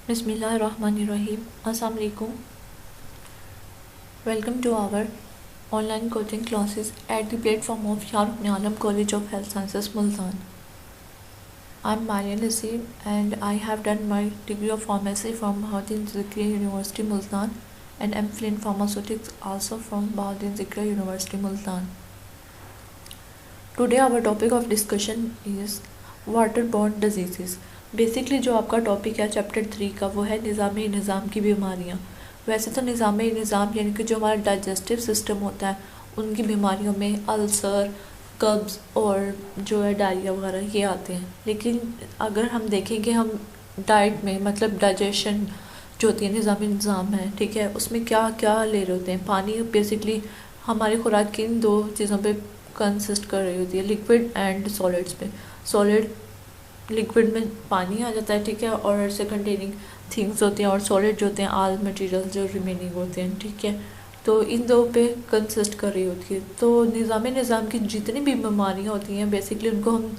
बिस्मिल्लाहिर्रहमानिर्रहीम। अस्सलाम वालेकुम। Welcome to our online coaching classes at the platform of यार ibn Alam college of health sciences Multan. I am Marian Naseem and I have done my degree of pharmacy from Bahauddin Zikri University Multan and MPhil in pharmaceutics also from Bahauddin Zikri University Multan. Today our topic of discussion is waterborne diseases. Basically जो आपका topic है chapter 3 का वो है निज़ाम की बीमारियाँ। वैसे तो निज़ाम यानी कि जो हमारा डाइजेस्टिव सिस्टम होता है उनकी बीमारियों में अल्सर, कब्ज़ और जो है डायरिया वगैरह ये आते हैं। लेकिन अगर हम देखें कि हम डाइट में मतलब डाइजेशन जो होती है निज़ाम है, ठीक है, उसमें क्या क्या ले रहे होते हैं। पानी बेसिकली हमारी खुराक की इन दो चीज़ों पे कंसिस्ट कर रही होती है, लिक्विड एंड सॉलिड्स पे। सॉलिड लिक्विड में पानी आ जाता है, ठीक है, और से कंटेनिंग थिंग्स होते हैं, और सॉलिड जो होते हैं ऑल मटेरियल जो रिमेनिंग होते हैं, ठीक है। तो इन दो पे कंसिस्ट कर रही होती है। तो निज़ाम की जितनी भी बीमारियाँ होती हैं बेसिकली उनको हम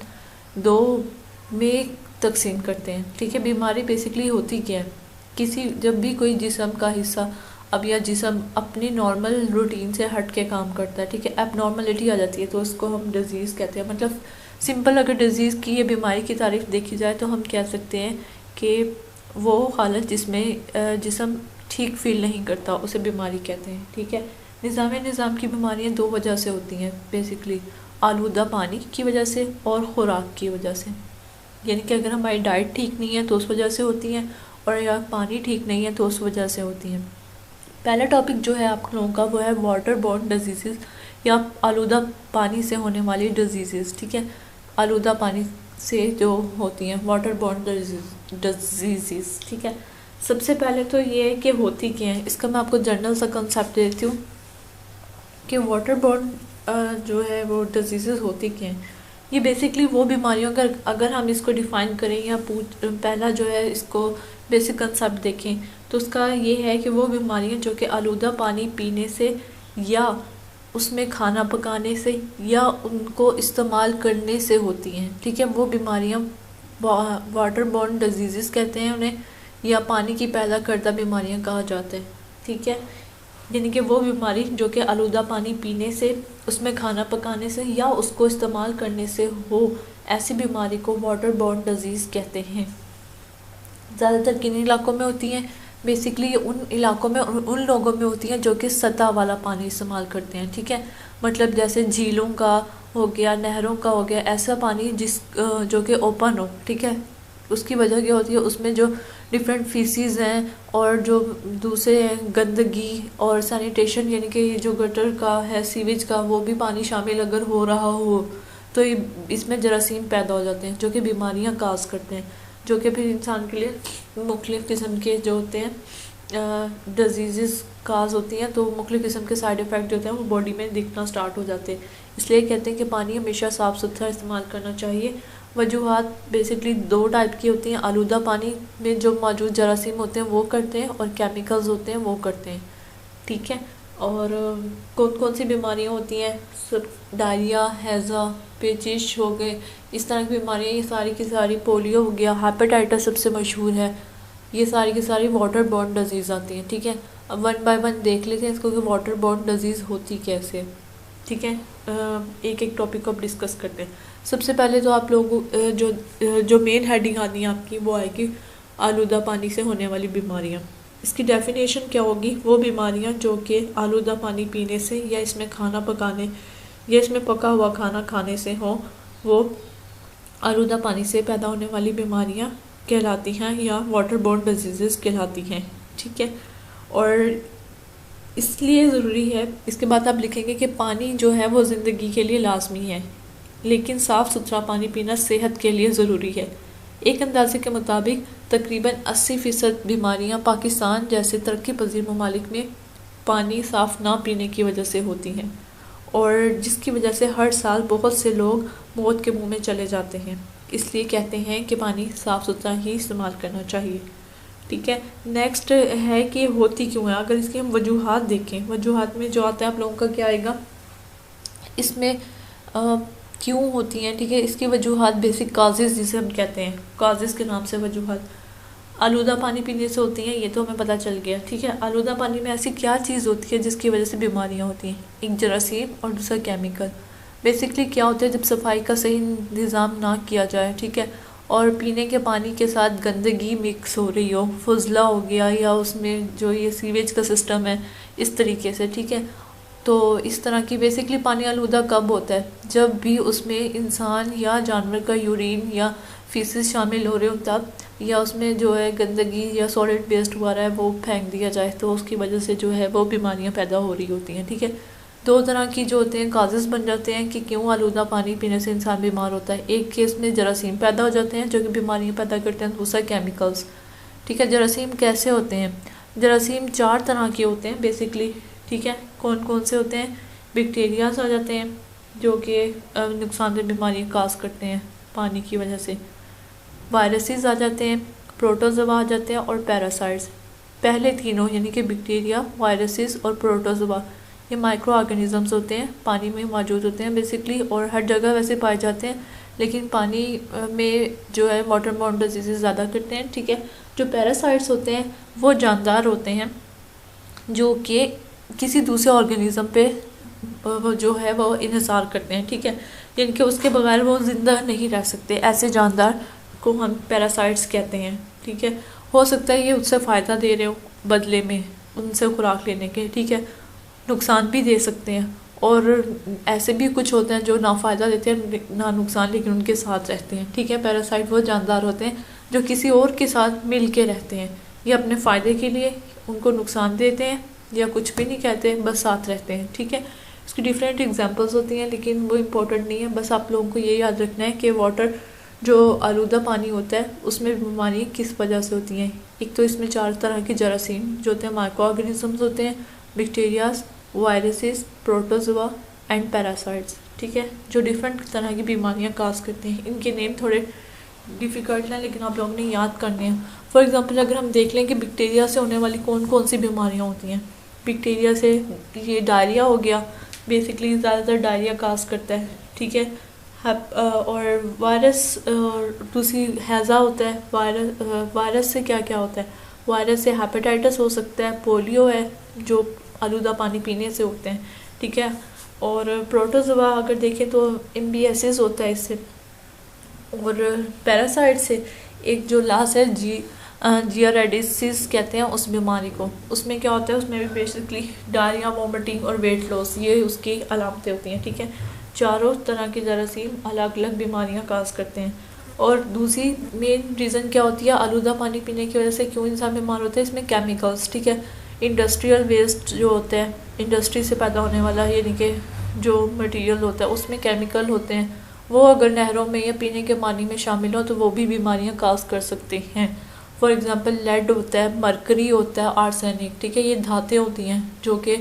दो में तकसीम करते हैं, ठीक है। बीमारी बेसिकली होती क्या है, किसी जब भी कोई जिस्म का हिस्सा अब या जिस्म अपनी नॉर्मल रूटीन से हट के काम करता है, ठीक है, एबनॉर्मलिटी आ जाती है तो उसको हम डिजीज़ कहते हैं। मतलब सिंपल अगर डिज़ीज़ की या बीमारी की तारीफ देखी जाए तो हम कह सकते हैं कि वो हालत जिसमें जिस्म ठीक फील नहीं करता उसे बीमारी कहते हैं, ठीक है। निज़ाम की बीमारियां दो वजह से होती हैं बेसिकली, आलूदा पानी की वजह से और ख़ुराक की वजह से। यानी कि अगर हमारी डाइट ठीक नहीं है तो उस वजह से होती हैं, और या पानी ठीक नहीं है तो उस वजह से होती हैं। पहला टॉपिक जो है आप लोगों का वो है वाटर बोर्न डिजीज़ या आलूदा पानी से होने वाली डिजीज़, ठीक है। आलूदा पानी से जो होती हैं वाटर बोर्न डिजीज़, ठीक है। सबसे पहले तो ये है कि होती क्या है, इसका मैं आपको जनरल सा कंसेप्ट देती हूँ कि वाटर बोर्न जो है वो डिजीज़ होती क्या हैं। ये बेसिकली वो बीमारियों का अगर हम इसको डिफ़ाइन करें या पहला जो है इसको बेसिक कंसेप्ट देखें तो उसका ये है कि वो बीमारियां जो कि आलूदा पानी पीने से या उसमें खाना पकाने से या उनको इस्तेमाल करने से होती हैं, ठीक है। वो बीमारियां वाटर बोर्न डिजीज़ कहते हैं उन्हें, या पानी की पैदा करदा बीमारियां कहा जाता है, ठीक है। यानी कि वो बीमारी जो कि आलूदा पानी पीने से, उसमें खाना पकाने से या उसको इस्तेमाल करने से हो, ऐसी बीमारी को वाटर बोर्न डिजीज़ कहते हैं। ज़्यादातर किन इलाकों में होती हैं, बेसिकली उन इलाकों में उन लोगों में होती हैं जो कि सतह वाला पानी इस्तेमाल करते हैं, ठीक है। मतलब जैसे झीलों का हो गया, नहरों का हो गया, ऐसा पानी जो कि ओपन हो, ठीक है। उसकी वजह क्या होती है, उसमें जो डिफरेंट फीसीज हैं और जो दूसरे गंदगी और सैनिटेशन यानी कि जो गटर का है, सीवेज का, वो भी पानी शामिल अगर हो रहा हो तो इसमें जरासीम पैदा हो जाते हैं जो कि बीमारियां काज करते हैं, जो कि फिर इंसान के लिए मुख्तलिफ़ किस्म के जो होते हैं डिजीज़ काज होती हैं। तो मुख्तलिफ़ किस्म के साइड इफ़ेक्ट जो होते हैं वो बॉडी में दिखना स्टार्ट हो जाते हैं। इसलिए कहते हैं कि पानी हमेशा साफ़ सुथरा इस्तेमाल करना चाहिए। वजूहात बेसिकली दो टाइप की होती हैं, आलूदा पानी में जो मौजूद जरासीम होते हैं वो करते हैं, और केमिकल्स होते हैं वो करते हैं, ठीक है। और कौन कौन सी बीमारियां होती हैं, सब डायरिया, हैज़ा, पेचिश हो गए, इस तरह की बीमारियां, ये सारी की सारी, पोलियो हो गया, हेपेटाइटिस सबसे मशहूर है, ये सारी की सारी वाटर बोर्न डिजीज़ आती हैं, ठीक है। अब वन बाय वन देख लेते हैं इसको कि वाटर बोर्न डिजीज़ होती कैसे, ठीक है। एक एक टॉपिक को अब डिस्कस करते हैं। सबसे पहले तो आप लोग जो मेन हेडिंग आनी है आपकी वो आएगी आलूदा पानी से होने वाली बीमारियां। इसकी डेफिनेशन क्या होगी, वो बीमारियां जो कि आलूदा पानी पीने से या इसमें खाना पकाने या इसमें पका हुआ खाना खाने से हो, वो आलूदा पानी से पैदा होने वाली बीमारियां कहलाती हैं या वाटर बोर्न डिजीज़ कहलाती हैं, ठीक है। और इसलिए ज़रूरी है, इसके बाद आप लिखेंगे कि पानी जो है वो ज़िंदगी के लिए लाजमी है, लेकिन साफ़ सुथरा पानी पीना सेहत के लिए ज़रूरी है। एक अंदाजे के मुताबिक तकरीबन 80% बीमारियां पाकिस्तान जैसे तरक्की पजीर ममालिक में पानी साफ़ ना पीने की वजह से होती हैं, और जिसकी वजह से हर साल बहुत से लोग मौत के मुंह में चले जाते हैं। इसलिए कहते हैं कि पानी साफ़ सुथरा ही इस्तेमाल करना चाहिए, ठीक है। नेक्स्ट है कि होती क्यों है। अगर इसकी हम वजूहात देखें, वजूहात में जो आता है आप लोगों का क्या आएगा, इसमें क्यों होती हैं, ठीक है। इसकी वजूहात बेसिक काजेज़ जिसे हम कहते हैं, काजेज़ के नाम से वजूहात। आलूदा पानी पीने से होती हैं, ये तो हमें पता चल गया, ठीक है। आलूदा पानी में ऐसी क्या चीज़ होती है जिसकी वजह से बीमारियां होती हैं? एक जरासीम और दूसरा केमिकल। बेसिकली क्या होता है, जब सफाई का सही निज़ाम ना किया जाए, ठीक है, और पीने के पानी के साथ गंदगी मिक्स हो रही हो, फुजला हो गया, या उसमें जो ये सीवेज का सिस्टम है इस तरीके से, ठीक है, तो इस तरह की बेसिकली पानी आलूदा कब होता है? जब भी उसमें इंसान या जानवर का यूरिन या फीसिस शामिल हो रहे हो तब, या उसमें जो है गंदगी या सॉलिड वेस्ट हुआ रहा है वो फेंक दिया जाए, तो उसकी वजह से जो है वो बीमारियां पैदा हो रही होती हैं, ठीक है। दो तरह की जो होते हैं काजेज़ बन जाते हैं कि क्यों आलूदा पानी पीने से इंसान बीमार होता है। एक केस में जरासीम पैदा हो जाते हैं जो कि बीमारियां पैदा करते हैं, दूसरा केमिकल्स, ठीक है। जरासीम कैसे होते हैं? जरासीम 4 तरह के होते हैं बेसिकली, ठीक है। कौन कौन से होते हैं? बैक्टीरियाज आ जाते हैं जो कि नुकसानदेह बीमारियाँ काज करते हैं पानी की वजह से, वायरसेस आ जाते हैं, प्रोटोजोआ आ जाते हैं, और पैरासाइट्स। पहले तीनों यानी कि बैक्टीरिया, वायरसेस और प्रोटोजोआ ये माइक्रो ऑर्गेनिजम्स होते हैं, पानी में मौजूद होते हैं बेसिकली, और हर जगह वैसे पाए जाते हैं, लेकिन पानी में जो है वाटर बॉर्न डिजीज़ ज़्यादा करते हैं, ठीक है। जो पैरासाइट्स होते हैं वो जानदार होते हैं जो कि किसी दूसरे ऑर्गेनिज्म पे वो जो है वो इन्हिसार करते हैं, ठीक है, जिनके उसके बगैर वो ज़िंदा नहीं रह सकते। ऐसे जानदार को हम पैरासाइट्स कहते हैं, ठीक है। हो सकता है ये उससे फ़ायदा दे रहे हो बदले में उनसे खुराक लेने के, ठीक है, नुकसान भी दे सकते हैं, और ऐसे भी कुछ होते हैं जो ना फ़ायदा देते हैं ना नुकसान, लेकिन उनके साथ रहते हैं, ठीक है। पैरासाइट वो जानदार होते हैं जो किसी और के साथ मिल के रहते हैं, ये अपने फ़ायदे के लिए उनको नुकसान देते हैं या कुछ भी नहीं कहते, बस साथ रहते हैं, ठीक है। इसकी डिफरेंट एग्जांपल्स होती हैं लेकिन वो इम्पोर्टेंट नहीं है, बस आप लोगों को ये याद रखना है कि वाटर जो आलूदा पानी होता है उसमें बीमारी किस वजह से होती हैं। एक तो इसमें 4 तरह के जरासीम जो होते हैं माइक्रो ऑर्गेनिजम्स होते हैं, bacterias, viruses, protozoa and parasites, ठीक है, जो डिफरेंट तरह की बीमारियां काज करते हैं। इनके नेम थोड़े डिफ़िकल्ट हैं लेकिन आप लोगों ने याद करने हैं। फॉर एग्जांपल अगर हम देख लें कि बैक्टीरिया से होने वाली कौन कौन सी बीमारियां होती हैं। बैक्टीरिया से ये डायरिया हो गया, बेसिकली ज़्यादातर डायरिया काज करता है, ठीक है। और वायरस दूसरी हैज़ा होता है। वायरस से क्या क्या होता है? वायरस से हेपेटाइटिस हो सकता है, पोलियो है जो आलूदा पानी पीने से होते हैं, ठीक है। और प्रोटोजोआ अगर देखें तो एमबीएसिस होता है इससे। और पैरासाइट से एक जो लास्ट है जियारेडिसिस कहते हैं उस बीमारी को, उसमें क्या होता है, उसमें भी बेसिकली डायरिया, वोमिटिंग और वेट लॉस ये उसकी अलामतें होती हैं, ठीक है। चारों तरह के जरासीम अलग अलग बीमारियां काज करते हैं। और दूसरी मेन रीज़न क्या होती है आलूदा पानी पीने की वजह से क्यों इंसान बीमार होता है? इसमें केमिकल्स, ठीक है। इंडस्ट्रियल वेस्ट जो होता है, इंडस्ट्री से पैदा होने वाला यानी कि जो मटेरियल होता है उसमें केमिकल होते हैं, वो अगर नहरों में या पीने के पानी में शामिल हो तो वो भी बीमारियां काज कर सकते हैं। फॉर एग्जांपल लेड होता है, मरकरी होता है, आर्सेनिक, ठीक है, ये धातें होती हैं जो कि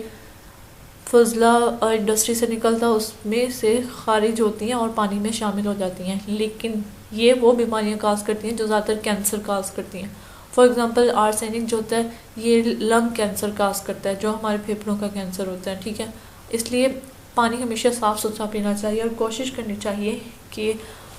फजला इंडस्ट्री से निकलता उसमें से खारिज होती हैं और पानी में शामिल हो जाती हैं, लेकिन ये वो बीमारियां काज करती हैं जो ज़्यादातर कैंसर काज करती हैं। फॉर एग्जांपल आर्सेनिक जो होता है ये लंग कैंसर काज करता है, जो हमारे फेफड़ों का कैंसर होता है, ठीक है। इसलिए पानी हमेशा साफ़ सुथरा पीना चाहिए और कोशिश करनी चाहिए कि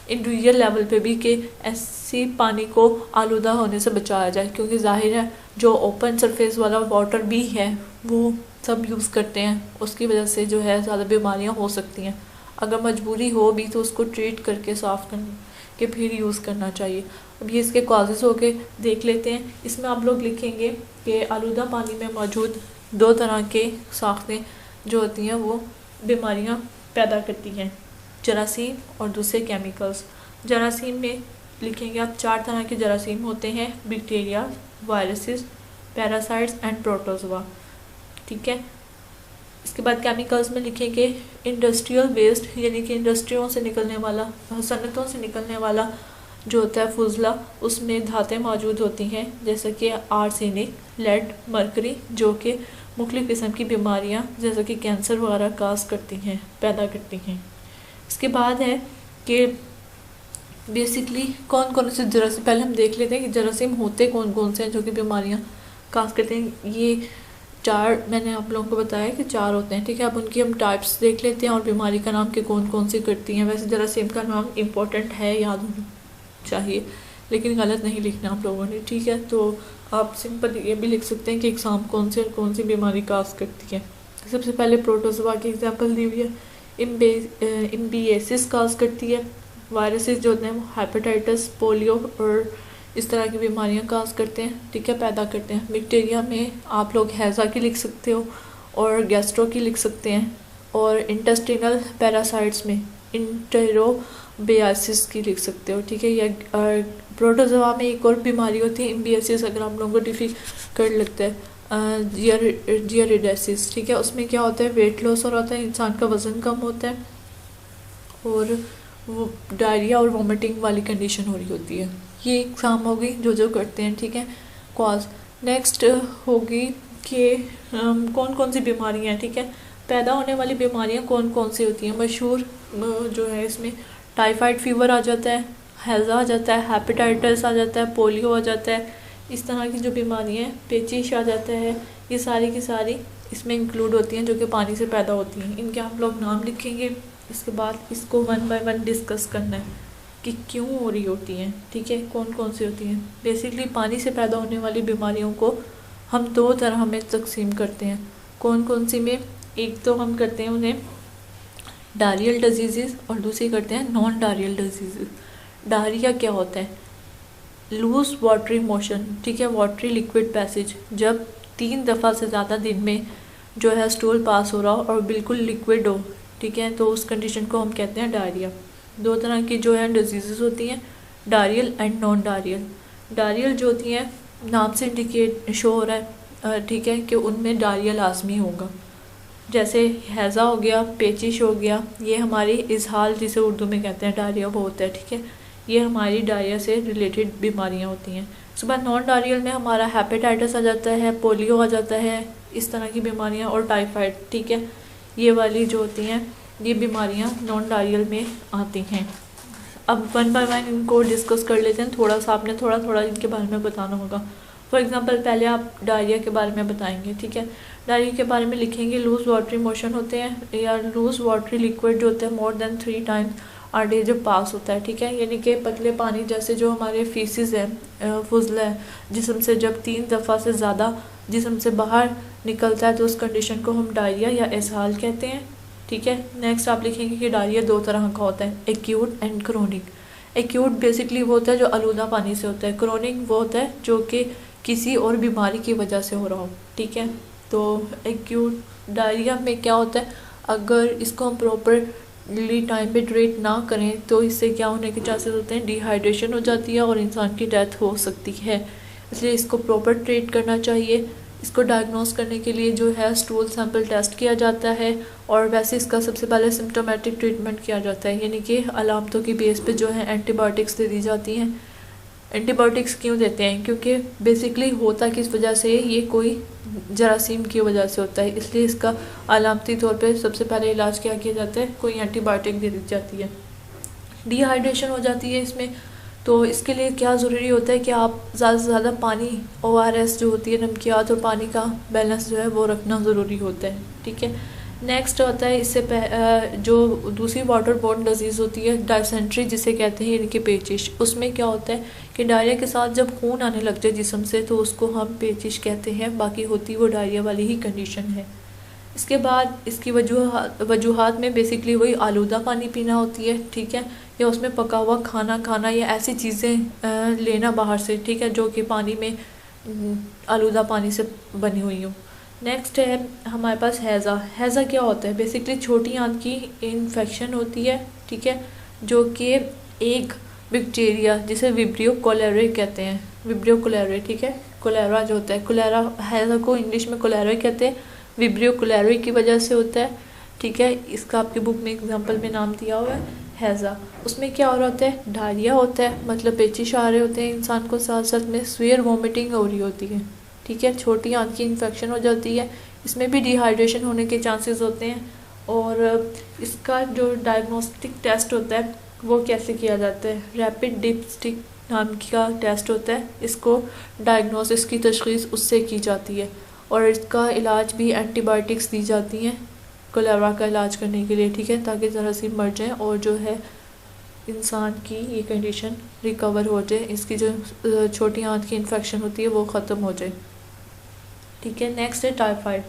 इंडिविजुअल लेवल पे भी कि ऐसी पानी को आलूदा होने से बचाया जाए, क्योंकि जाहिर है जो ओपन सरफेस वाला वाटर भी है वो सब यूज़ करते हैं, उसकी वजह से जो है ज़्यादा बीमारियां हो सकती हैं। अगर मजबूरी हो भी तो उसको ट्रीट करके साफ़ करके फिर यूज़ करना चाहिए। अब ये इसके कॉजेज़ हो के देख लेते हैं। इसमें आप लोग लिखेंगे कि आलूदा पानी में मौजूद 2 तरह के साख्तें जो होती हैं वो बीमारियां पैदा करती हैं, जरासीम और दूसरे केमिकल्स। जरासीम में लिखेंगे आप 4 तरह के जरासीम होते हैं, bacteria, viruses, parasites and protozoa, ठीक है। इसके बाद केमिकल्स में लिखेंगे इंडस्ट्रियल वेस्ट यानी कि इंडस्ट्रियों से निकलने वाला, सनतों से निकलने वाला जो होता है फुजला, उसमें धातें मौजूद होती हैं जैसे कि आर्सेनिक, लेड, मरकरी, जो कि मुख्तलिफ़ किस्म की बीमारियां जैसे कि कैंसर वगैरह काज करती हैं, पैदा करती हैं। इसके बाद है कि बेसिकली कौन कौन से जरासीम, पहले हम देख लेते हैं कि जरासीम होते कौन कौन से हैं जो कि बीमारियां काज करते हैं। ये 4 मैंने आप लोगों को बताया कि 4 होते हैं, ठीक है। अब उनकी हम टाइप्स देख लेते हैं और बीमारी का नाम के कौन कौन सी करती हैं। वैसे जरासीम का नाम इम्पोर्टेंट है, याद होना चाहिए। लेकिन गलत नहीं लिखना आप लोगों ने, ठीक है। तो आप सिंपल ये भी लिख सकते हैं कि एग्ज़ाम कौन सी बीमारी काज करती है। सबसे पहले प्रोटोजोआ की एग्जांपल दी हुई है, इम्बिएसिस काज करती है। वायरसेस जो होते हैं वो हेपेटाइटिस, पोलियो और इस तरह की बीमारियां काज करते हैं, ठीक है, पैदा करते हैं। बैक्टीरिया में आप लोग हैज़ा की लिख सकते हो और गैस्ट्रो की लिख सकते हैं, और इंटेस्टिनल पैरासाइट्स में इंटेरोबियासिस की लिख सकते हो, ठीक है। या प्रोटोजोआ में एक और बीमारी होती है इम्बिएसिस, अगर हम लोगों को डिफिकल्ट लगता है, जियारिडासिस, ठीक है। उसमें क्या होता है, वेट लॉस और होता है, इंसान का वज़न कम होता है और वो डायरिया और वॉमिटिंग वाली कंडीशन हो रही होती है। ये एग्ज़ाम होगी जो करते हैं, ठीक है, कॉज। नेक्स्ट होगी कि कौन कौन सी बीमारियां हैं, ठीक है, पैदा होने वाली बीमारियां कौन कौन सी होती हैं। मशहूर जो है इसमें टाइफाइड फीवर आ जाता है, हैज़ा आ जाता है, हेपेटाइटिस आ जाता है, पोलियो आ जाता है, इस तरह की जो बीमारियां हैं, पेचिश आ जाता है, ये सारी की सारी इसमें इंक्लूड होती हैं जो कि पानी से पैदा होती हैं। इनके आप लोग नाम लिखेंगे, इसके बाद इसको 1 बाय 1 डिस्कस करना है कि क्यों हो रही होती हैं, ठीक है, कौन कौन सी होती हैं। बेसिकली पानी से पैदा होने वाली बीमारियों को हम 2 तरह में तकसीम करते हैं। कौन कौन सी में, एक तो हम करते हैं उन्हें डायरियल डिजीज़ और दूसरी करते हैं नॉन डायरियल डिजीज़। डायरिया क्या होता है, लूज वाटरी मोशन, ठीक है, वाटरी लिक्विड पैसेज, जब 3 दफ़ा से ज़्यादा दिन में जो है स्टूल पास हो रहा हो और बिल्कुल लिक्विड हो, ठीक है, तो उस कंडीशन को हम कहते हैं डायरिया। 2 तरह की जो है डिजीज़ होती हैं, diarrhoeal and non diarrhoeal. Diarrhoeal जो होती हैं नाम से इंडिकेट शो हो रहा है, ठीक है, कि उनमें डायरिया लाजमी होगा। जैसे हैज़ा हो गया, पेचिश हो गया, ये हमारी इजहाल जिसे उर्दू में कहते हैं डायरिया वो होता है, ठीक है, ये हमारी डायरिया से रिलेटेड बीमारियां होती हैं। उसके बाद नॉन डायरियल में हमारा हेपेटाइटिस आ जाता है, पोलियो आ जाता है, इस तरह की बीमारियां, और टाइफाइड, ठीक है, ये वाली जो होती हैं ये बीमारियां नॉन डायरियल में आती हैं। अब 1 बाय 1 इनको डिस्कस कर लेते हैं, थोड़ा सा आपने थोड़ा थोड़ा इनके बारे में बताना होगा। फॉर एग्जांपल पहले आप डायरिया के बारे में बताएंगे, ठीक है, डायरिया के बारे में लिखेंगे लूज वाटरी मोशन होते हैं या लूज वाटरी लिक्विड जो होते हैं more than 3 times a day जब पास होता है, ठीक है, यानी कि पतले पानी जैसे जो हमारे फीसिस है, फुजला है जिस्म से, जब 3 दफ़ा से ज़्यादा जिस्म से बाहर निकलता है तो उस कंडीशन को हम डायरिया या इसहाल कहते हैं, ठीक है। नेक्स्ट आप लिखेंगे कि डायरिया 2 तरह का होता है, acute and chronic. Acute basically वो होता है जो आलूदा पानी से होता है, क्रोनिक वो होता है जो कि किसी और बीमारी की वजह से हो रहा हो, ठीक है। तो एक्यूट डायरिया में क्या होता है, अगर इसको हम प्रॉपरली टाइम पे ट्रीट ना करें तो इससे क्या होने के चांसेस होते हैं, डिहाइड्रेशन हो जाती है और इंसान की डेथ हो सकती है। इसलिए इसको प्रॉपर ट्रीट करना चाहिए। इसको डायग्नोस करने के लिए जो है स्टूल सैंपल टेस्ट किया जाता है और वैसे इसका सबसे पहले सिम्टोमेटिक ट्रीटमेंट किया जाता है, यानी कि अलामतों की बेस पे जो है एंटीबायोटिक्स दे दी जाती हैं। एंटीबायोटिक्स क्यों देते हैं, क्योंकि बेसिकली होता किस वजह से, ये कोई जरासीम की वजह से होता है, इसलिए इसका अलामती तौर पे सबसे पहले इलाज क्या किया जाता है, कोई एंटीबायोटिक दे दी जाती है। डिहाइड्रेशन हो जाती है इसमें, तो इसके लिए क्या ज़रूरी होता है कि आप ज़्यादा से ज़्यादा पानी, ORS जो होती है नमकियात और पानी का बैलेंस जो है वो रखना ज़रूरी होता है, ठीक है। नेक्स्ट होता है इससे जो दूसरी वाटर बोर्न डिजीज़ होती है डायसेंट्री जिसे कहते हैं, यानी कि पेचिश। उसमें क्या होता है कि डायरिया के साथ जब खून आने लग जाए जिस्म से तो उसको हम पेचिश कहते हैं, बाकी होती वो डायरिया वाली ही कंडीशन है। इसके बाद इसकी वजूहात में बेसिकली वही आलूदा पानी पीना होती है, ठीक है, या उसमें पका हुआ खाना खाना या ऐसी चीज़ें लेना बाहर से, ठीक है, जो कि पानी में आलूदा पानी से बनी हुई हो। नेक्स्ट है हमारे पास हैज़ा। हैज़ा क्या होता है, बेसिकली छोटी आंत की इन्फेक्शन होती है, ठीक है, जो कि एक बैक्टीरिया जिसे विब्रियो कोलेरा कहते हैं, विब्रियो कोलेरा, ठीक है, कोलेरा जो होता है, कोलेरा हैज़ा को इंग्लिश में कोलेरा कहते हैं, विब्रियो कोलेरा की वजह से होता है, ठीक है। इसका आपकी बुक में एग्जांपल में नाम दिया हुआ है हैज़ा। उसमें क्या हो रहा होता है, डायरिया होता है, मतलब पेचिश आ रहे होते हैं इंसान को, साथ साथ में स्वेयर वॉमिटिंग हो रही होती है, ठीक है, छोटी आंत की इन्फेक्शन हो जाती है, इसमें भी डिहाइड्रेशन होने के चांसेस होते हैं। और इसका जो डायग्नोस्टिक टेस्ट होता है वो कैसे किया जाता है, रैपिड डिपस्टिक नाम का टेस्ट होता है, इसको डायग्नोसिस की तशखीस उससे की जाती है और इसका इलाज भी एंटीबायोटिक्स दी जाती हैं कोलेरा का इलाज करने के लिए, ठीक है, ताकि जरासीम मर जाएं और जो है इंसान की ये कंडीशन रिकवर हो जाए, इसकी जो छोटी आंत की इन्फेक्शन होती है वो ख़त्म हो जाए। ठीक है, नेक्स्ट है टाइफाइड।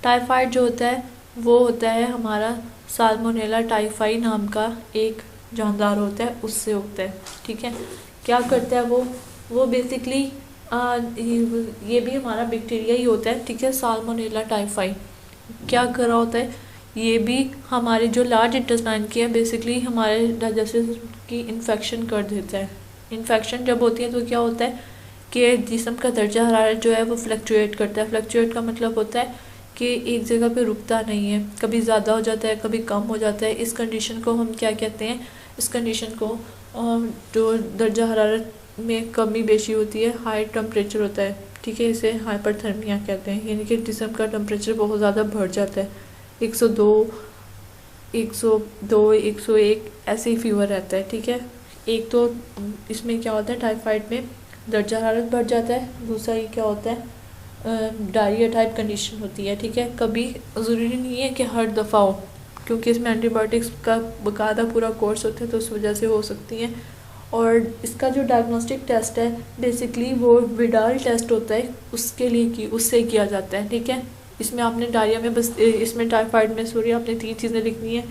टाइफाइड जो होता है वो होता है हमारा साल्मोनेला टाइफाई नाम का एक जानदार होता है, उससे होता है। ठीक है, क्या करता है वो बेसिकली ये भी हमारा बैक्टीरिया ही होता है। ठीक है, साल्मोनेला टाइफाई क्या कर रहा होता है, ये भी हमारे जो लार्ज इंटेस्टाइन की है बेसिकली हमारे डाइजेस्टिव की इन्फेक्शन कर देता है। इन्फेक्शन जब होती है तो क्या होता है कि जिस्म का दर्जा हरारत जो है वो फ्लक्चुएट करता है। फ्लक्चुएट का मतलब होता है कि एक जगह पे रुकता नहीं है, कभी ज़्यादा हो जाता है कभी कम हो जाता है। इस कंडीशन को हम क्या कहते हैं, इस कंडीशन को जो दर्जा हरारत में कमी बेशी होती है, हाई टेम्परेचर होता है। ठीक है, इसे हाइपरथर्मिया कहते हैं, यानी कि जिस्म का टेम्परेचर बहुत ज़्यादा बढ़ जाता है, 102, 101 ऐसे ही फीवर रहता है। ठीक है, एक तो इसमें क्या होता है टाइफाइड में दर्जा हरारत बढ़ जाता है, दूसरा ये क्या होता है डायरिया टाइप कंडीशन होती है। ठीक है, कभी ज़रूरी नहीं है कि हर दफ़ा हो, क्योंकि इसमें एंटीबायोटिक्स का बाकायदा पूरा कोर्स होता है तो उस वजह से हो सकती हैं। और इसका जो डायग्नोस्टिक टेस्ट है बेसिकली वो विडाल टेस्ट होता है, उससे किया जाता है। ठीक है, इसमें आपने डायरिया में बस इसमें टाइफाइड में सॉरी आपने 3 चीज़ें लिखनी है।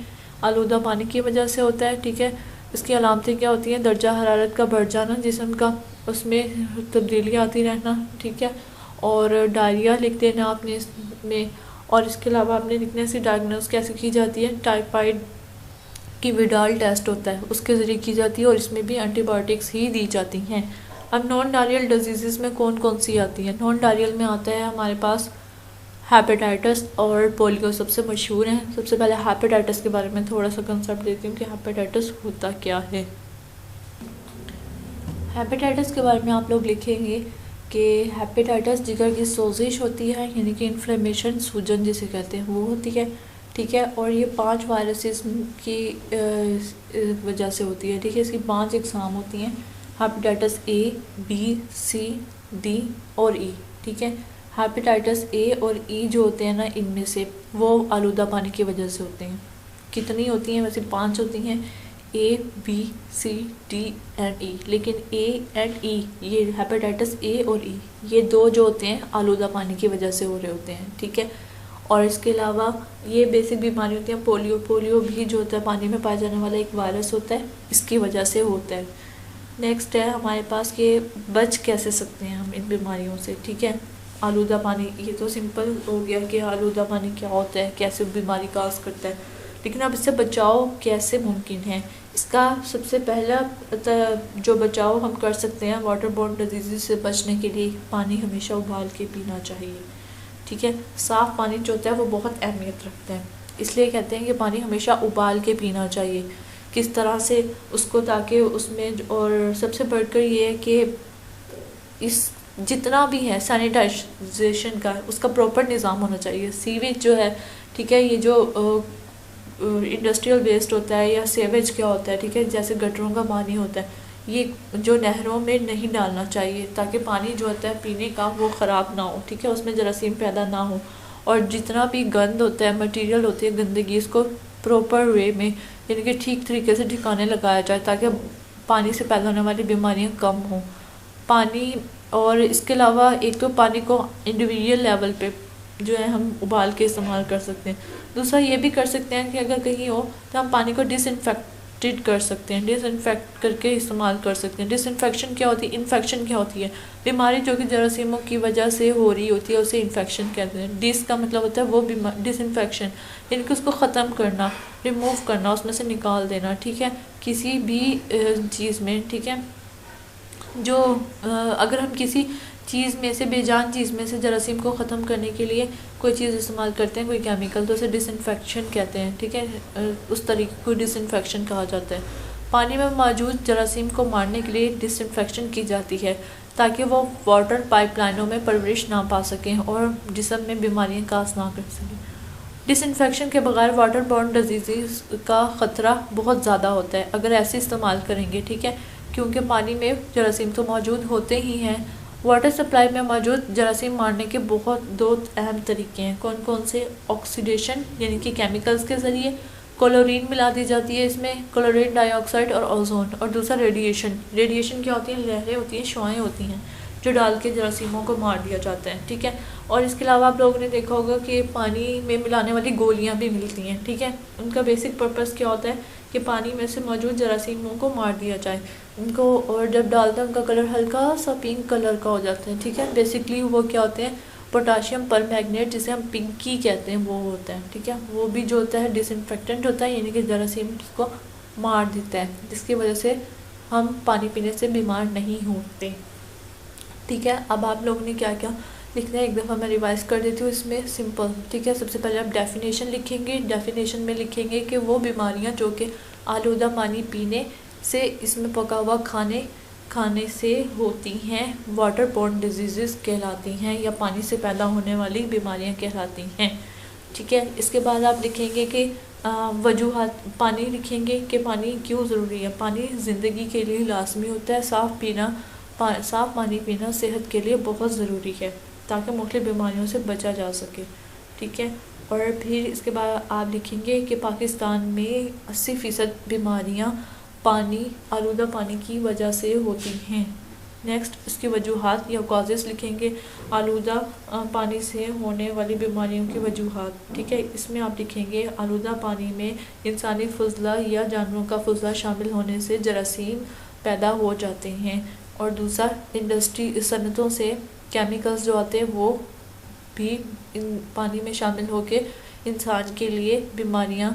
आलूदा पानी की वजह से होता है। ठीक है, इसकी अलामतें क्या होती हैं, दर्जा हरारत का बढ़ जाना जिस्म का, उसमें तब्दीली आती रहना। ठीक है, और डायरिया लिख देना आपने इसमें। और इसके अलावा आपने लिखने से डायग्नोस कैसे की जाती है, टाइफाइड की विडाल टेस्ट होता है उसके ज़रिए की जाती है, और इसमें भी एंटीबायोटिक्स ही दी जाती हैं। अब नॉन डायरियल डिजीज़ में कौन कौन सी आती हैं, नॉन डायरियल में आता है हमारे पास हेपेटाइटिस और पोलियो सबसे मशहूर हैं। सबसे पहले हेपेटाइटिस के बारे में थोड़ा सा कंसेप्ट देती हूँ कि हेपेटाइटिस होता क्या है। हेपेटाइटिस के बारे में आप लोग लिखेंगे कि हेपेटाइटिस जिगर की सोजिश होती है, यानी कि इन्फ्लेमेशन, सूजन जिसे कहते हैं वो होती है। ठीक है, और ये 5 वायरसेस की वजह से होती है। ठीक है, इसकी 5 इकसाम होती हैं, hepatitis A, B, C, D और ई। ठीक है, हेपेटाइटिस ए और ई जो होते हैं ना, इनमें से वो आलूदा पानी की वजह से होते हैं। कितनी होती हैं, वैसे 5 होती हैं, ए, बी, सी, डी एंड ई। लेकिन ए एंड ई, ये हेपेटाइटिस ए और ई, ये 2 जो होते हैं आलूदा पानी की वजह से हो रहे होते हैं। ठीक है, और इसके अलावा ये बेसिक बीमारी होती है पोलियो भी जो होता है पानी में पाया जाने वाला एक वायरस होता है, इसकी वजह से होता है। नेक्स्ट है हमारे पास कि बच कैसे सकते हैं हम इन बीमारियों से। ठीक है, आलूदा पानी, ये तो सिंपल हो गया कि आलूदा पानी क्या होता है, कैसे बीमारी काज करता है, लेकिन अब इससे बचाव कैसे मुमकिन है। इसका सबसे पहला जो बचाव हम कर सकते हैं वाटर बोर्न डिजीज़ से बचने के लिए, पानी हमेशा उबाल के पीना चाहिए। ठीक है, साफ़ पानी जो होता है वो बहुत अहमियत रखता है, इसलिए कहते हैं कि पानी हमेशा उबाल के पीना चाहिए। किस तरह से उसको, ताकि उसमें, और सबसे बढ़कर ये है कि इस जितना भी है सैनिटाइजेशन का उसका प्रॉपर निज़ाम होना चाहिए। सीवेज जो है, ठीक है, ये जो इंडस्ट्रियल वेस्ट होता है या सेवेज क्या होता है, ठीक है, जैसे गटरों का पानी होता है, ये जो नहरों में नहीं डालना चाहिए, ताकि पानी जो होता है पीने का वो ख़राब ना हो। ठीक है, उसमें जरासीम पैदा ना हो, और जितना भी गंद होता है, मटेरियल होती है, गंदगी, इसको प्रॉपर वे में, यानी कि ठीक तरीके से ठिकाने लगाया जाए, ताकि पानी से पैदा होने वाली बीमारियाँ कम हों। पानी, और इसके अलावा एक तो पानी को इंडिविजुअल लेवल पे जो है हम उबाल के इस्तेमाल कर सकते हैं। दूसरा ये भी कर सकते हैं कि अगर कहीं हो तो हम पानी को डिसइंफेक्टेड कर सकते हैं, डिसइंफेक्ट करके इस्तेमाल कर सकते हैं। डिसइंफेक्शन क्या होती है, इन्फेक्शन क्या होती है, बीमारी जो कि जरासीमों की वजह से हो रही होती है उसे इन्फेक्शन कहते हैं। डिस का मतलब होता है वो बीमारी, डिसइंफेक्शन यानी कि उसको ख़त्म करना, रिमूव करना, उसमें से निकाल देना। ठीक है, किसी भी चीज़ में, ठीक है, जो अगर हम किसी चीज़ में से, बेजान चीज़ में से जरासीम को ख़त्म करने के लिए कोई चीज़ इस्तेमाल करते हैं, कोई केमिकल, तो उसे डिसइंफेक्शन कहते हैं। ठीक है, उस तरीके को डिसइंफेक्शन कहा जाता है। पानी में मौजूद जरासीम को मारने के लिए डिसइंफेक्शन की जाती है, ताकि वो वाटर पाइपलाइनों में परवरिश ना पा सकें और जिस्म में बीमारियाँ काज ना कर सकें। डिसइंफेक्शन के बगैर वाटर बोर्न डिजीज़ का ख़तरा बहुत ज़्यादा होता है अगर ऐसे इस्तेमाल करेंगे। ठीक है, क्योंकि पानी में जरासीम तो मौजूद होते ही हैं। वाटर सप्लाई में मौजूद जरासीम मारने के दो अहम तरीके हैं। कौन कौन से, ऑक्सीडेशन यानी कि केमिकल्स के ज़रिए, क्लोरीन मिला दी जाती है इसमें, क्लोरीन डाइऑक्साइड और ओजोन। और दूसरा रेडिएशन। रेडिएशन क्या होती है? लहरें होती हैं, शुआएँ होती हैं जो डाल के जरासीमों को मार दिया जाता है, ठीक है। और इसके अलावा आप लोगों ने देखा होगा कि पानी में मिलाने वाली गोलियां भी मिलती हैं, ठीक है। उनका बेसिक पर्पस क्या होता है कि पानी में से मौजूद जरासीमों को मार दिया जाए उनको, और जब डालते हैं उनका कलर हल्का सा पिंक कलर का हो जाता है, ठीक है। बेसिकली वो क्या होते हैं? पोटाशियम परमैंगनेट, जिसे हम पिंकी कहते हैं, वो होता है, ठीक है। वो भी जो होता है डिसइंफेक्टेंट होता है, यानी कि जरासीम को मार देता है, जिसकी वजह से हम पानी पीने से बीमार नहीं होते, ठीक है। अब आप लोगों ने क्या क्या लिखना है, एक दफ़ा मैं रिवाइज कर देती हूँ इसमें, सिंपल, ठीक है। सबसे पहले आप डेफिनेशन लिखेंगे। डेफिनेशन में लिखेंगे कि वो बीमारियाँ जो कि आलूदा पानी पीने से, इसमें पका हुआ खाने से होती हैं, वाटर बोर्न डिजीज़ कहलाती हैं, या पानी से पैदा होने वाली बीमारियाँ कहलाती हैं, ठीक है। इसके बाद आप लिखेंगे कि वजूहात, पानी लिखेंगे कि पानी क्यों ज़रूरी है। पानी ज़िंदगी के लिए लाजमी होता है। साफ़ पानी पीना सेहत के लिए बहुत ज़रूरी है ताकि मुख्तलिफ़ बीमारियों से बचा जा सके, ठीक है। और फिर इसके बाद आप लिखेंगे कि पाकिस्तान में 80% बीमारियां आलूदा पानी की वजह से होती हैं। नेक्स्ट, इसकी वजूहात या कॉजेज़ लिखेंगे, आलूदा पानी से होने वाली बीमारियों की वजूहात, ठीक है। इसमें आप लिखेंगे आलूदा पानी में इंसानी फजला या जानवरों का फजला शामिल होने से जरासीम पैदा हो जाते हैं। और दूसरा, इंडस्ट्री सनतों से केमिकल्स जो आते हैं वो भी पानी में शामिल होकर इंसान के लिए बीमारियां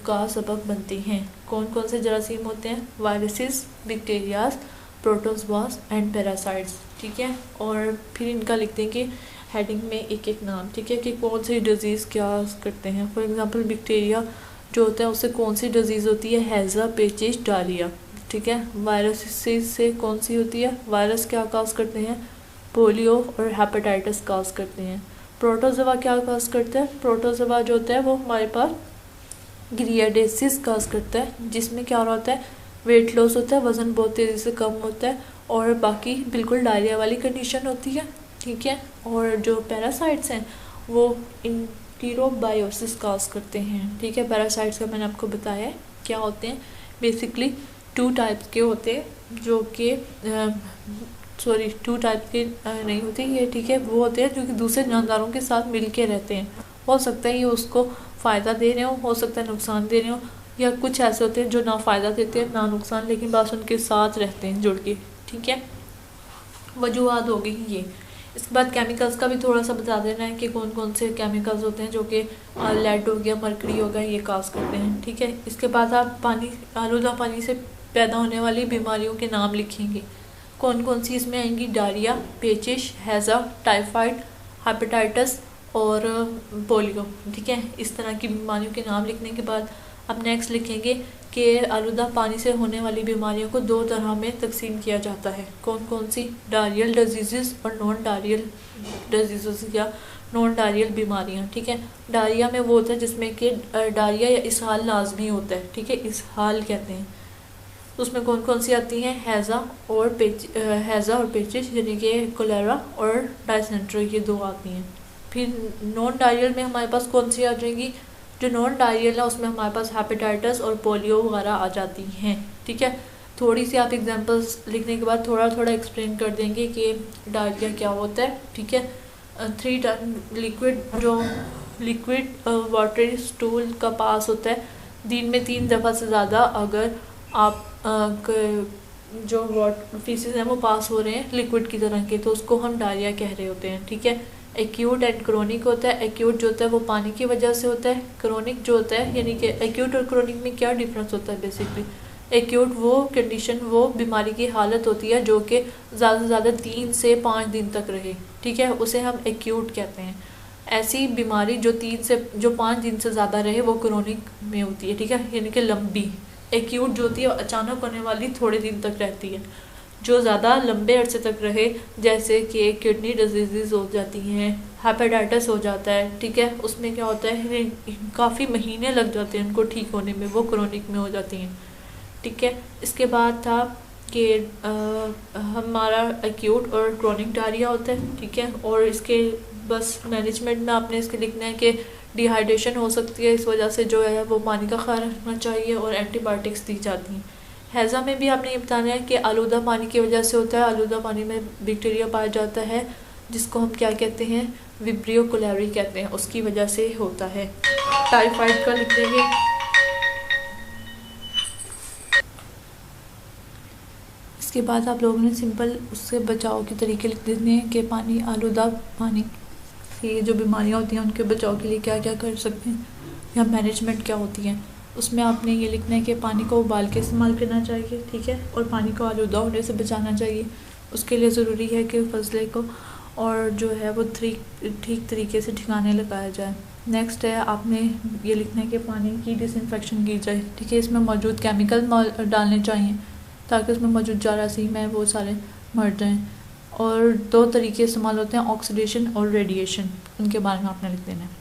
का सबब बनती हैं। कौन कौन से जरासीम होते हैं? वायरसेस, बैक्टीरियाज, प्रोटोजोआस एंड पैरासाइट्स, ठीक है। और फिर इनका लिख देंगे हेडिंग में एक एक नाम, ठीक है, कि कौन सी डिजीज़ क्या करते हैं। फॉर एग्जांपल बैक्टीरिया जो होता है उससे कौन सी डिजीज़ होती है? हैज़ा, पेचिश, डायरिया, ठीक है। वायरसेस से कौन सी होती है? वायरस क्या काज करते हैं? पोलियो और हेपेटाइटिस काज करते हैं। प्रोटोजोआ क्या काज करता है? प्रोटोजोआ जो होता है वो हमारे पास ग्रियाडेसिस काज करता है, जिसमें क्या होता है? वेट लॉस होता है, वज़न बहुत तेज़ी से कम होता है, और बाकी बिल्कुल डायरिया वाली कंडीशन होती है, ठीक है। और जो पैरासाइट्स हैं वो इंटीरोबायोसिस काज करते हैं, ठीक है। पैरासाइट्स का मैंने आपको बताया है क्या होते हैं। बेसिकली 2 टाइप्स के होते हैं, जो कि 2 टाइप के नहीं होते ये, ठीक है। वो होते हैं जो कि दूसरे जानदारों के साथ मिल के रहते हैं। हो सकता है ये उसको फ़ायदा दे रहे हो सकता है नुकसान दे रहे हो, या कुछ ऐसे होते हैं जो ना फ़ायदा देते हैं ना नुकसान, लेकिन बस उनके साथ रहते हैं जुड़ के, ठीक है। वजूहात हो गई ये। इसके बाद केमिकल्स का भी थोड़ा सा बता देना है कि कौन कौन से केमिकल्स होते हैं जो कि लेड हो गया, मरकरी हो गया, ये काज करते हैं, ठीक है। इसके बाद आप आलूदा पानी से पैदा होने वाली बीमारियों के नाम लिखेंगे। कौन कौन सी इसमें आएंगी? डायरिया, पेचिश, हैज़ा, टाइफाइड, हेपेटाइटिस और पोलियो, ठीक है। इस तरह की बीमारियों के नाम लिखने के बाद अब नेक्स्ट लिखेंगे कि आलूदा पानी से होने वाली बीमारियों को 2 तरह में तकसीम किया जाता है। कौन कौन सी? डायरियल डिजीज़ और नॉन डायरियल डिजीज़ या नॉन डायरियल बीमारियाँ, ठीक है। डायरिया में वो होता है जिसमें कि डायरिया या इसहाल लाजमी होता है, ठीक है, इसहाल कहते हैं। उसमें कौन कौन सी आती हैं? हैज़ा और पेचिश, यानी कि कोलेरा और डायसेंट्री, ये 2 आती हैं। फिर नॉन डायरियल में हमारे पास कौन सी आ जाएंगी? जो नॉन डायरियल है उसमें हमारे पास हेपेटाइटिस और पोलियो वगैरह आ जाती हैं, ठीक है। थोड़ी सी आप एग्जांपल्स लिखने के बाद थोड़ा थोड़ा एक्सप्लेन कर देंगे कि डायरिया क्या होता है, ठीक है। 3 लिक्विड वाटर स्टूल का पास होता है दिन में 3 दफ़ा से ज़्यादा, अगर आप जो फीसेस हैं वो पास हो रहे हैं लिक्विड की तरह के, तो उसको हम डायरिया कह रहे होते हैं, ठीक है। एक्यूट एंड क्रोनिक होता है। एक्यूट जो होता है वो पानी की वजह से होता है। क्रोनिक जो होता है, यानी कि एक्यूट और क्रोनिक में क्या डिफरेंस होता है? बेसिकली एक्यूट वो कंडीशन, वो बीमारी की हालत होती है जो कि ज़्यादा से ज़्यादा 3 से 5 दिन तक रहे, ठीक है, उसे हम एक्यूट कहते हैं। ऐसी बीमारी जो 5 दिन से ज़्यादा रहे वो क्रोनिक में होती है, ठीक है, यानी कि लंबी। एक्यूट जो होती है अचानक होने वाली, थोड़े दिन तक रहती है। जो ज़्यादा लंबे अरसे तक रहे, जैसे कि किडनी डिजीज़ हो जाती हैं, हेपेटाइटिस हो जाता है, ठीक है, उसमें क्या होता है काफ़ी महीने लग जाते हैं उनको ठीक होने में, वो क्रोनिक में हो जाती हैं, ठीक है। इसके बाद था कि हमारा एक्यूट और क्रोनिक डायरिया होता है, ठीक है, और इसके बस मैनेजमेंट में आपने इसके लिखना है कि डिहाइड्रेशन हो सकती है, इस वजह से जो है वो पानी का ख्याल रखना चाहिए और एंटीबायोटिक्स दी जाती हैं। हैज़ा में भी आपने ये बताना है कि आलूदा पानी की वजह से होता है, आलूदा पानी में बैक्टीरिया पाया जाता है जिसको हम क्या कहते हैं, विब्रियो कोलेरी कहते हैं, उसकी वजह से होता है। टाइफाइड का लिख देंगे। इसके बाद आप लोगों ने सिंपल उससे बचाव के तरीके लिख देने हैं कि पानी, आलूदा पानी से जो बीमारियां होती हैं उनके बचाव के लिए क्या क्या कर सकते हैं या मैनेजमेंट क्या होती है। उसमें आपने ये लिखना है कि पानी को उबाल के इस्तेमाल करना चाहिए, ठीक है, और पानी को आलूदा होने से बचाना चाहिए। उसके लिए ज़रूरी है कि फसले को और जो है वो ठीक तरीके से ठिकाने लगाया जाए। नेक्स्ट है आपने ये लिखना है कि पानी की डिसइंफेक्शन की जाए, ठीक है, इसमें मौजूद केमिकल डालने चाहिए ताकि उसमें मौजूद जरासीम है वो सारे मर जाएँ। और 2 तरीके इस्तेमाल होते हैं, ऑक्सीडेशन और रेडिएशन, उनके बारे में आपने लिख देना है।